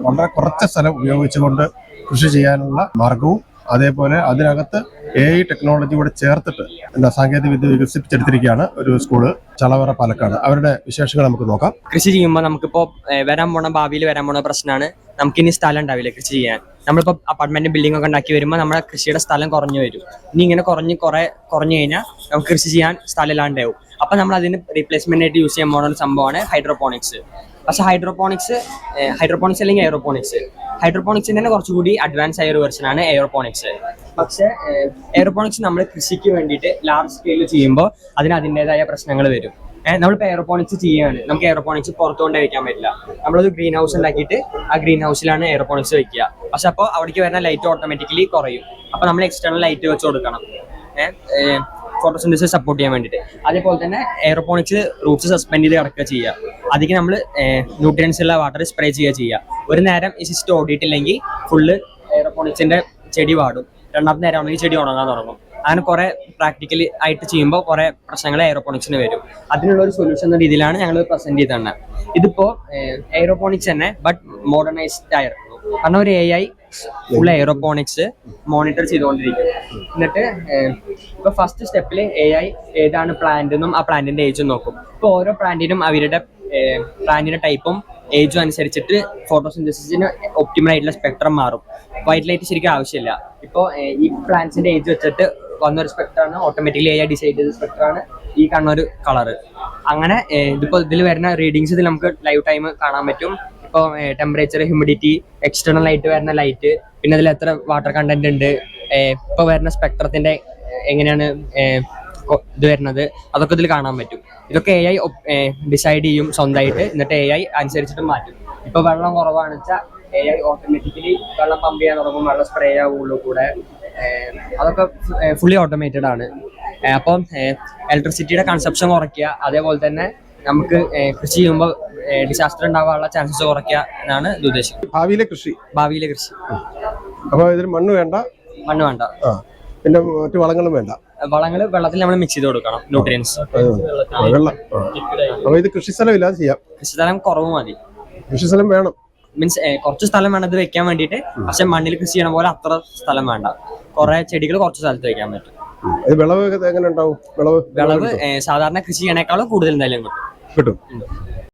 വളരെ കുറച്ച് സ്ഥലം ഉപയോഗിച്ചുകൊണ്ട് കൃഷി ചെയ്യാനുള്ള മാർഗവും അതേപോലെ അതിനകത്ത് AI ടെക്നോളജി കൂടെ ചേർത്തിട്ട് സാങ്കേതിക വിദ്യ വികസിപ്പിച്ചെടുത്തിരിക്കുകയാണ് ഒരു സ്കൂള് ചളവറ പാലക്കാട്. അവരുടെ വിശേഷങ്ങൾ നമുക്ക് നോക്കാം. കൃഷി ചെയ്യുമ്പോൾ നമുക്കിപ്പോൾ ഭാവിയിൽ വരാൻ പോണ പ്രശ്നമാണ് നമുക്കിനി സ്ഥലം ഉണ്ടാവില്ല കൃഷി ചെയ്യാൻ. നമ്മളിപ്പോൾ അപ്പാർട്ട്മെന്റ് ബിൽഡിംഗ് ഒക്കെ ഉണ്ടാക്കി വരുമ്പോൾ നമ്മുടെ കൃഷിയുടെ സ്ഥലം കുറഞ്ഞു വരും. ഇനി ഇങ്ങനെ കുറഞ്ഞു കഴിഞ്ഞാൽ നമുക്ക് കൃഷി ചെയ്യാൻ സ്ഥലം ഇല്ലാണ്ടാവും. അപ്പം നമ്മൾ അതിന് റീപ്ലേസ്മെന്റ് ആയിട്ട് യൂസ് ചെയ്യാൻ പോകുന്ന ഒരു സംഭവമാണ് ഹൈഡ്രോപോണിക്സ്. പക്ഷെ ഹൈഡ്രോപോണിക്സ് അല്ലെങ്കിൽ ഹൈഡ്രോപോണിക്സിന്റെ തന്നെ കുറച്ചുകൂടി അഡ്വാൻസ് ആയ ഒരു വെർഷനാണ് എയറോപോണിക്സ്. പക്ഷെ എയറോപോണിക്സ് നമ്മൾ കൃഷിക്ക് വേണ്ടിയിട്ട് ലാർജ് സ്കെയിലിൽ ചെയ്യുമ്പോൾ അതിൻ്റെതായ പ്രശ്നങ്ങൾ വരും. നമ്മളിപ്പോൾ എയറോപോണിക്സ് ചെയ്യുകയാണ്, നമുക്ക് എയറോപോണിക്സ് പുറത്തുകൊണ്ട് വയ്ക്കാൻ പറ്റില്ല. നമ്മളൊരു ഗ്രീൻ ഹൗസ് ഉണ്ടാക്കിയിട്ട് ആ ഗ്രീൻ ഹൗസിലാണ് എയറോപോണിക്സ് വെക്കുക. പക്ഷെ അപ്പോൾ അവിടേക്ക് വരുന്ന ലൈറ്റ് ഓട്ടോമാറ്റിക്കലി കുറയും. അപ്പോൾ നമ്മൾ എക്സ്റ്റേണൽ ലൈറ്റ് വെച്ച് കൊടുക്കണം ഫോട്ടോസിന്തസിസ് സപ്പോർട്ട് ചെയ്യാൻ വേണ്ടിയിട്ട്. അതേപോലെ തന്നെ എയറോപോണിക്സ് റൂട്ട്സ് സസ്പെൻഡ് ചെയ്ത് കിടക്കുക ചെയ്യുക. അതിന് നമ്മൾ ന്യൂട്രിയൻസ് ഉള്ള വാട്ടർ സ്പ്രേ ചെയ്യുക. ഒരു നേരം ഈ സിസ്റ്റം ഓടിയിട്ടില്ലെങ്കിൽ ഫുള്ള് എയറോപോണിക്സിന്റെ ചെടി വാടും. രണ്ടാമത്തെ നേരം ആണെങ്കിൽ ചെടി ഉണങ്ങാൻ തുടങ്ങും. അങ്ങനെ കുറെ പ്രാക്ടിക്കലി ആയിട്ട് ചെയ്യുമ്പോൾ കുറെ പ്രശ്നങ്ങൾ എയറോപോണിക്സിന് വരും. അതിനുള്ള ഒരു സൊല്യൂഷൻ എന്ന രീതിയിലാണ് ഞങ്ങൾ പ്രസന്റ് ചെയ്തത്. ഇതിപ്പോ എയറോപോണിക്സ് തന്നെ ബട്ട് മോഡേണൈസ്ഡ് ആയിരുന്നു. കാരണം ഒരു AI ഫുൾ എയറോപോണിക്സ് മോണിറ്റർ ചെയ്തുകൊണ്ടിരിക്കും. എന്നിട്ട് ഇപ്പൊ ഫസ്റ്റ് സ്റ്റെപ്പിൽ AI ഏതാണ് പ്ലാന്റ് എന്നും ആ പ്ലാന്റിന്റെ ഏജും നോക്കും. ഇപ്പൊ ഓരോ പ്ലാന്റിനും അവരുടെ പ്ലാന്റിന്റെ ടൈപ്പും ഏജും അനുസരിച്ചിട്ട് ഫോട്ടോസിന്തസിസിന് ഒപ്റ്റിമൽ ആയിട്ടുള്ള സ്പെക്ട്രം മാറും. വൈറ്റ് ലൈറ്റ് ശരിക്കും ആവശ്യമില്ല. ഇപ്പോൾ ഈ പ്ലാന്റ്സിന്റെ ഏജ് വെച്ചിട്ട് വന്നൊരു സ്പെക്ട്രാണ് ഓട്ടോമാറ്റിക്കലി AI ഡിസൈഡ് ചെയ്ത സ്പെക്ട്രാണ് ഈ കാണുന്ന ഒരു കളറ്. അങ്ങനെ ഇതിൽ വരുന്ന റീഡിങ്സ് ഇതിൽ നമുക്ക് ലൈവ് ടൈം കാണാൻ പറ്റും. ഇപ്പോൾ ടെമ്പറേച്ചർ, ഹ്യൂമിഡിറ്റി, എക്സ്റ്റേണൽ ആയിട്ട് വരുന്ന ലൈറ്റ്, പിന്നെ അതിൽ എത്ര വാട്ടർ കണ്ടന്റ് ഉണ്ട്, ഇപ്പോൾ വരുന്ന സ്പെക്ട്രത്തിന്റെ എങ്ങനെയാണ് ഇത് വരുന്നത്, അതൊക്കെ ഇതിൽ കാണാൻ പറ്റും. ഇതൊക്കെ AI ഡിസൈഡ് ചെയ്യും സ്വന്തമായിട്ട്. എന്നിട്ട് AI അനുസരിച്ചിട്ട് മാറ്റും. ഇപ്പോൾ വെള്ളം കുറവാണെന്ന് വെച്ചാൽ AI ഓട്ടോമാറ്റിക്കലി വെള്ളം പമ്പ് ചെയ്യാൻ തുടങ്ങും, വെള്ളം സ്പ്രേ ആവുള്ളൂ കൂടെ. അതൊക്കെ ഫുള്ളി ഓട്ടോമേറ്റഡ് ആണ്. അപ്പം ഇലക്ട്രിസിറ്റിയുടെ കൺസപ്ഷൻ കുറയ്ക്കുക, അതേപോലെ തന്നെ നമുക്ക് കൃഷി ചെയ്യുമ്പോൾ ഡിസാസ്റ്റർ ഉണ്ടാവാനുള്ള ചാൻസസ് കുറയ്ക്കുക എന്നാണ് ഇത് ഉദ്ദേശിക്കുന്നത്. ഭാവിയിലെ കൃഷി അപ്പോൾ ഇതിന് മണ്ണ് വേണ്ട. പിന്നെ മറ്റു വളങ്ങളും വേണ്ട. വളങ്ങൾ വെള്ളത്തിൽ നമ്മൾ മിക്സ് ചെയ്ത് കൊടുക്കണം, ന്യൂട്രിയൻസ്. വെള്ളം. അപ്പോൾ ഇത് കൃഷി സ്ഥലം ഇല്ലാതെ ചെയ്യാം. കൃഷിസ്ഥലം കുറവ് മതി. കൃഷിസ്ഥലം വേണം, മീൻസ് കുറച്ച് സ്ഥലം വേണം ഇത് വെക്കാൻ വേണ്ടിയിട്ട്. പക്ഷെ മണ്ണിൽ കൃഷി ചെയ്യണ പോലെ അത്ര സ്ഥലം വേണ്ട. കുറെ ചെടികൾ കുറച്ച് സ്ഥലത്ത് വെക്കാൻ പറ്റും. വിളവ് എങ്ങനെ ഉണ്ടാവും? വിളവ് സാധാരണ കൃഷി ചെയ്യണേക്കാളും കൂടുതൽ എന്തായാലും കിട്ടും.